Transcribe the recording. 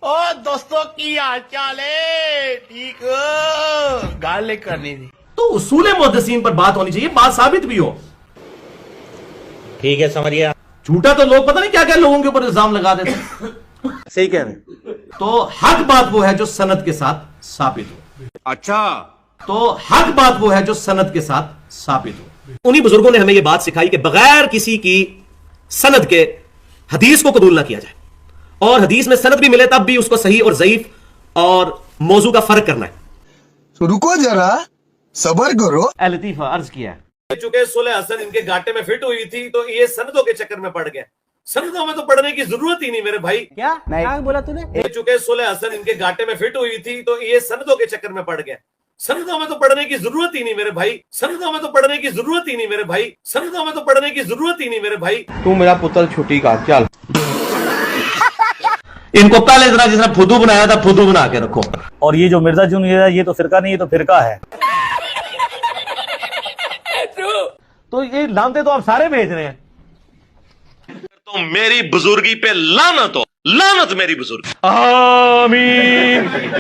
ओ दोस्तों की हाल चाल है? ठीक हो? गाल करनी थी तो उसूल मुहद्दिसीन पर बात होनी चाहिए, बात साबित भी हो। ठीक है, समझ गया। झूठा तो लोग पता नहीं क्या क्या लोगों के ऊपर इल्जाम लगा देते हैं। सही कह रहे हैं। तो हक बात वो है जो सनद के साथ साबित हो। अच्छा, तो हक बात वो है जो सनद के साथ साबित हो। उन्हीं बुजुर्गों ने हमें यह बात सिखाई कि बगैर किसी की सनद के हदीस को कबूल ना किया जाए, और हदीस में सनद भी मिले तब भी उसको सही और ज़ईफ और मौजू का फर्क करना है। तो रुको जरा, सबर करो। लतीफा अर्ज किया है, चूंकि सुलह हसन इनके गाटे में फिट हुई थी तो ये सनदों के चक्कर में पड़ गए। सनदों में तो पढ़ने की जरूरत ही नहीं मेरे भाई। क्या बोला तूने? चूंकि सुलह हसन इनके गाटे में फिट हुई थी तो ये सनदों के चक्कर में पड़ गए। सनदों में तो पढ़ने की जरूरत ही नहीं मेरे भाई। सनदों में तो पढ़ने की जरूरत ही नहीं मेरे भाई। सनदों में तो पढ़ने की जरूरत ही नहीं मेरे भाई। तू मेरा पुत्र छुट्टी का चल। इनको पहले जरा जिसने फुदू बनाया था फुदू बना के रखो। और ये जो मिर्जा जुन ये तो फिरका नहीं, ये तो फिरका है। तो ये लानते तो आप सारे भेज रहे हैं। तो मेरी बुजुर्गी पे लानत हो, लानत मेरी बुजुर्गी। आमीन।